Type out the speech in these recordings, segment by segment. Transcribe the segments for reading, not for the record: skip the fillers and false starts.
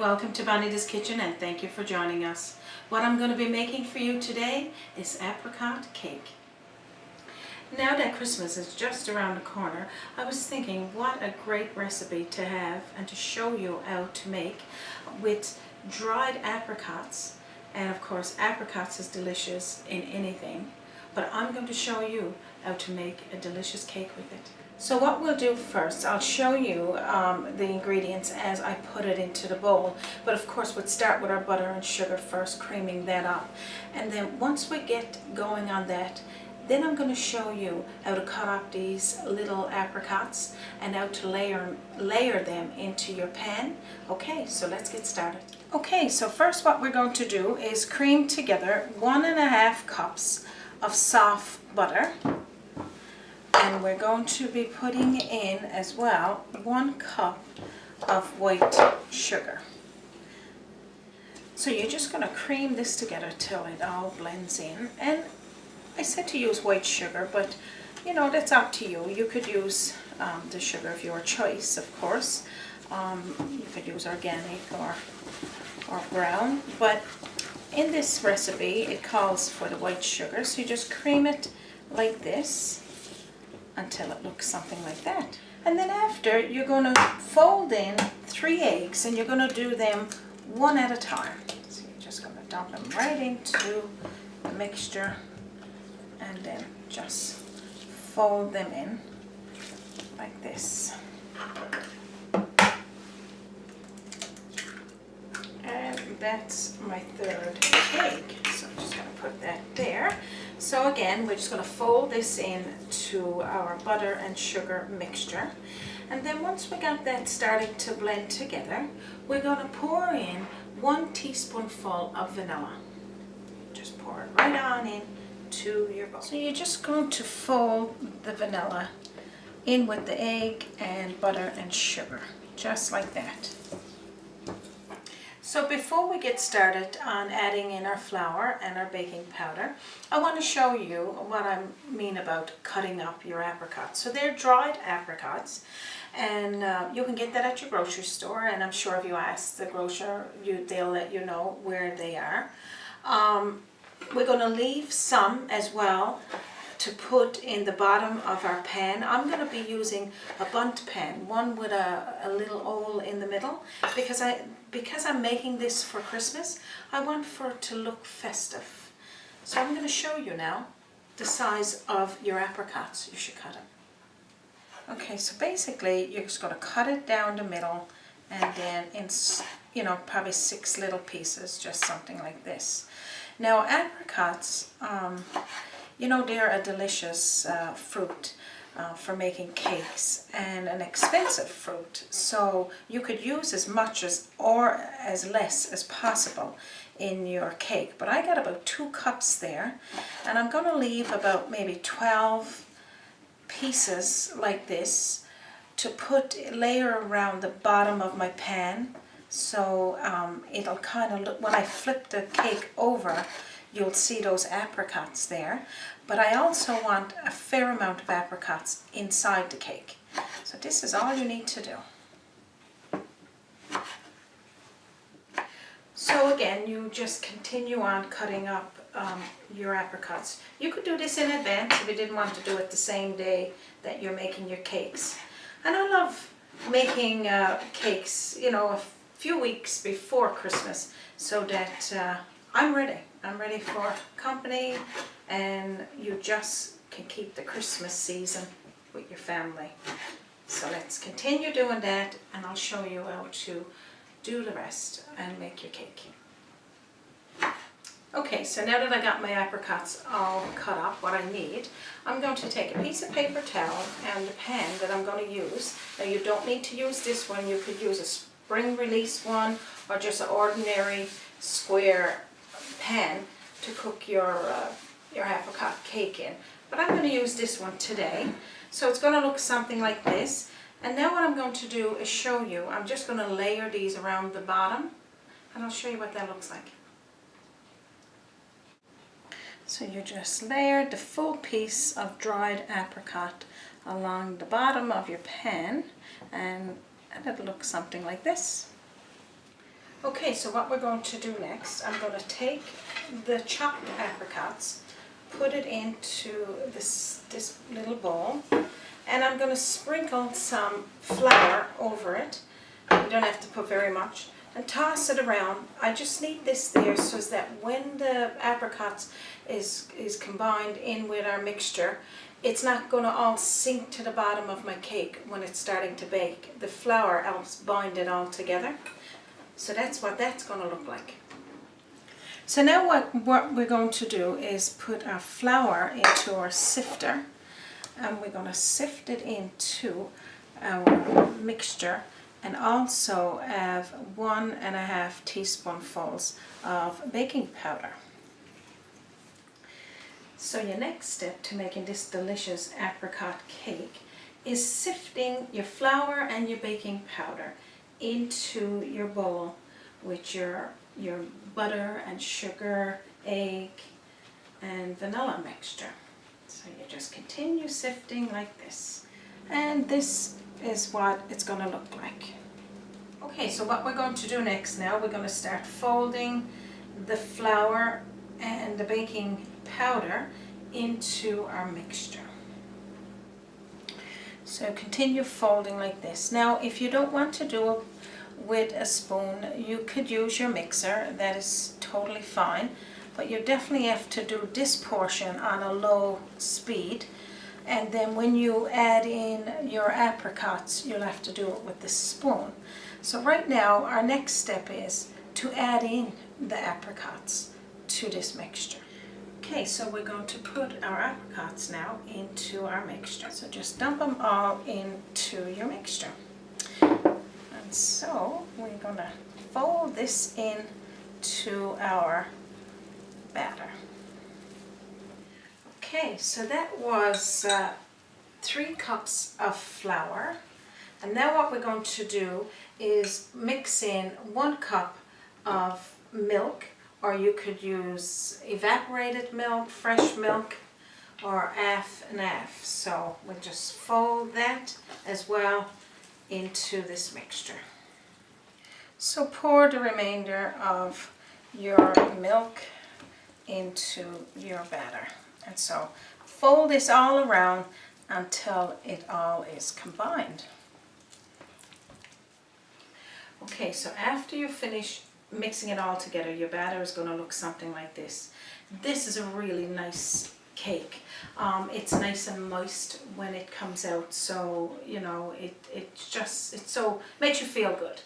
welcome to Bonita's Kitchen, and thank you for joining us. What I'm going to be making for you today is apricot cake. Now that Christmas is just around the corner, I was thinking what a great recipe to have and to show you how to make with dried apricots. And of course, apricots is delicious in anything, but I'm going to show you how to make a delicious cake with it. So what we'll do first, I'll show you the ingredients as I put it into the bowl. But of course we'll start with our butter and sugar first, creaming that up. And then once we get going on that, then I'm going to show you how to cut up these little apricots and how to layer them into your pan. Okay, so let's get started. Okay, so first what we're going to do is cream together 1.5 cups of soft butter. And we're going to be putting in as well 1 cup of white sugar. So you're just going to cream this together till it all blends in. And I said to use white sugar, but you know, that's up to you. You could use the sugar of your choice, of course. You could use organic or brown, but in this recipe it calls for the white sugar. So you just cream it like this until it looks something like that. And then after, you're going to fold in 3 eggs, and you're going to do them one at a time. So you're just going to dump them right into the mixture and then just fold them in like this. And that's my 3rd egg. So I'm just going to put that there. So again, we're just going to fold this in to our butter and sugar mixture. And then once we got that started to blend together, we're going to pour in 1 teaspoonful of vanilla. Just pour it right on in to your bowl. So you're just going to fold the vanilla in with the egg and butter and sugar, just like that. So before we get started on adding in our flour and our baking powder, I want to show you what I mean about cutting up your apricots. So they're dried apricots, and you can get that at your grocery store, and I'm sure if you ask the grocer, they'll let you know where they are. We're going to leave some as well to put in the bottom of our pan. I'm going to be using a bunt pan, one with a little hole in the middle, because I'm making this for Christmas. I want for it to look festive. So I'm going to show you now the size of your apricots you should cut them. Okay, so basically you're just going to cut it down the middle, and then in, you know, probably 6 little pieces, just something like this. Now apricots, you know, they're a delicious fruit for making cakes, and an expensive fruit. So you could use as much as or as less as possible in your cake. But I got about 2 cups there, and I'm going to leave about maybe 12 pieces like this to layer around the bottom of my pan. So it'll kind of look, when I flip the cake over, you'll see those apricots there. But I also want a fair amount of apricots inside the cake. So this is all you need to do. So again, you just continue on cutting up your apricots. You could do this in advance if you didn't want to do it the same day that you're making your cakes. And I love making cakes, you know, a few weeks before Christmas, so that I'm ready. I'm ready for company, and you just can keep the Christmas season with your family. So let's continue doing that, and I'll show you how to do the rest and make your cake. Okay, so now that I got my apricots all cut up, what I need, I'm going to take a piece of paper towel and the pan that I'm going to use. Now you don't need to use this one. You could use a spring release one, or just an ordinary square pan to cook your apricot cake in. But I'm going to use this one today. So it's going to look something like this. And now what I'm going to do is show you, I'm just going to layer these around the bottom, and I'll show you what that looks like. So you just layered the full piece of dried apricot along the bottom of your pan, and it'll look something like this. Okay, so what we're going to do next, I'm going to take the chopped apricots, put it into this little bowl, and I'm going to sprinkle some flour over it. You don't have to put very much, and toss it around. I just need this there so that when the apricots is combined in with our mixture, it's not going to all sink to the bottom of my cake when it's starting to bake. The flour helps bind it all together. So that's what that's going to look like. So now what we're going to do is put our flour into our sifter, and we're going to sift it into our mixture, and also have 1.5 teaspoonfuls of baking powder. So your next step to making this delicious apricot cake is sifting your flour and your baking powder into your bowl with your butter and sugar, egg and vanilla mixture. So you just continue sifting like this, and this is what it's going to look like. Okay, so what we're going to do next now, we're going to start folding the flour and the baking powder into our mixture. So continue folding like this. Now if you don't want to do it with a spoon, you could use your mixer, that is totally fine, but you definitely have to do this portion on a low speed, and then when you add in your apricots you'll have to do it with the spoon. So right now our next step is to add in the apricots to this mixture. Okay, so we're going to put our apricots now into our mixture. So just dump them all into your mixture. And so we're going to fold this into our batter. Okay, so that was 3 cups of flour. And now what we're going to do is mix in 1 cup of milk, or you could use evaporated milk, fresh milk, or half and half. So we'll just fold that as well into this mixture. So pour the remainder of your milk into your batter. And so fold this all around until it all is combined. Okay, so after you finish mixing it all together, your batter is going to look something like this. This is a really nice cake. It's nice and moist when it comes out, so you know it so makes you feel good.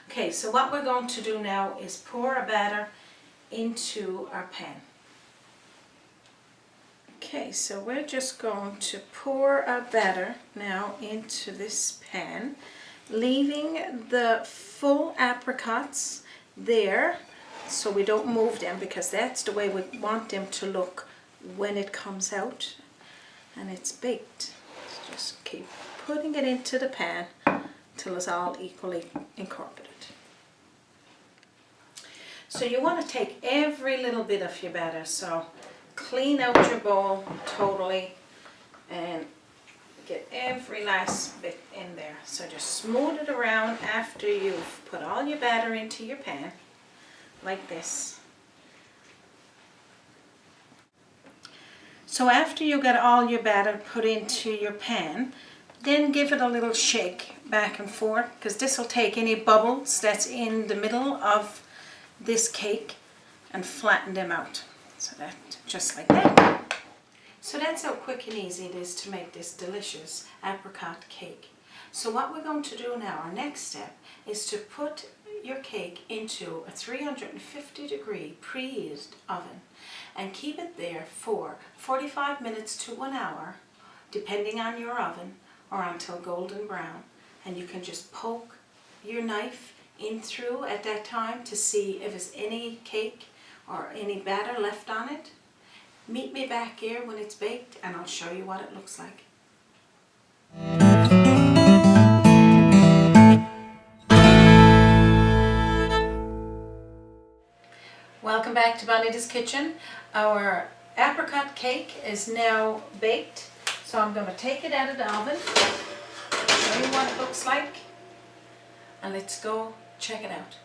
Okay, so what we're going to do now is pour a batter into our pan. Okay, so we're just going to pour our batter now into this pan, leaving the full apricots there so we don't move them, because that's the way we want them to look when it comes out and it's baked. So just keep putting it into the pan till it's all equally incorporated. So you want to take every little bit of your batter, so clean out your bowl totally and get every last bit in there. So just smooth it around after you've put all your batter into your pan, like this. So after you get all your batter put into your pan, then give it a little shake back and forth, because this will take any bubbles that's in the middle of this cake and flatten them out. So that, just like that. So that's how quick and easy it is to make this delicious apricot cake. So what we're going to do now, our next step, is to put your cake into a 350-degree preheated oven and keep it there for 45 minutes to 1 hour, depending on your oven, or until golden brown. And you can just poke your knife in through at that time to see if there's any cake or any batter left on it. Meet me back here when it's baked and I'll show you what it looks like. Welcome back to Bonita's Kitchen. Our apricot cake is now baked, so I'm going to take it out of the oven, show you what it looks like, and let's go check it out.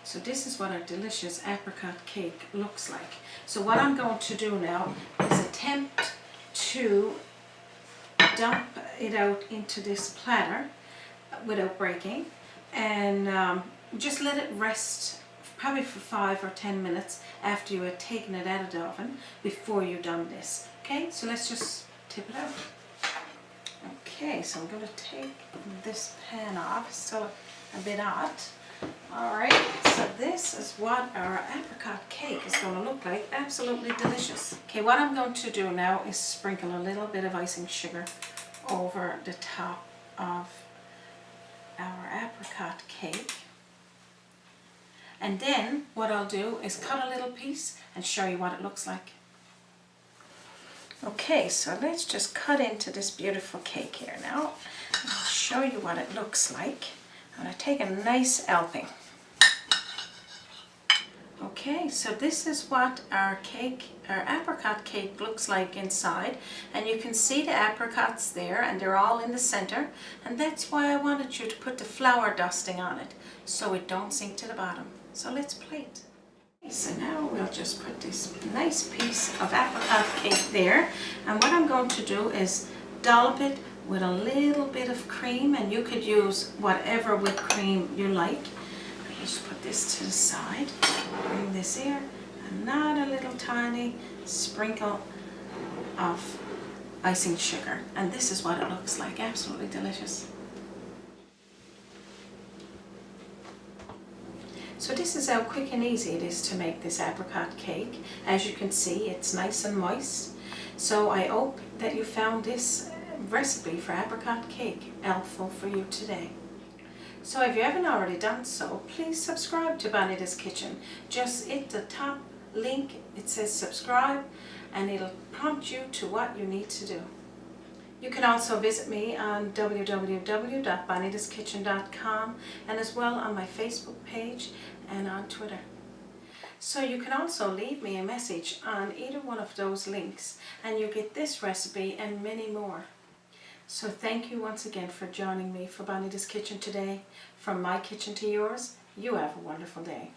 So this is what our delicious apricot cake looks like. So what I'm going to do now is attempt to dump it out into this platter without breaking, and just let it rest probably for 5 or 10 minutes after you had taken it out of the oven before you done this. Okay, so let's just tip it out. Okay, so I'm going to take this pan off. It's still a bit hot. Alright, so this is what our apricot cake is going to look like. Absolutely delicious. Okay, what I'm going to do now is sprinkle a little bit of icing sugar over the top of our apricot cake. And then what I'll do is cut a little piece and show you what it looks like. Okay, so let's just cut into this beautiful cake here now. I'll show you what it looks like. I'm going to take a nice helping. Okay, so this is what our apricot cake looks like inside, and you can see the apricots there, and they're all in the center, and that's why I wanted you to put the flour dusting on it so it don't sink to the bottom. So let's plate. So now we'll just put this nice piece of apricot cake there, and what I'm going to do is dollop it with a little bit of cream, and you could use whatever whipped cream you like. Just put this to the side, bring this here, another little tiny sprinkle of icing sugar, and this is what it looks like. Absolutely delicious. So this is how quick and easy it is to make this apricot cake. As you can see, it's nice and moist. So I hope that you found this recipe for apricot cake helpful for you today. So if you haven't already done so, please subscribe to Bonita's Kitchen. Just hit the top link, it says subscribe, and it'll prompt you to what you need to do. You can also visit me on www.bonitaskitchen.com, and as well on my Facebook page and on Twitter. So you can also leave me a message on either one of those links, and you'll get this recipe and many more. So thank you once again for joining me for Bonita's Kitchen today. From my kitchen to yours, you have a wonderful day.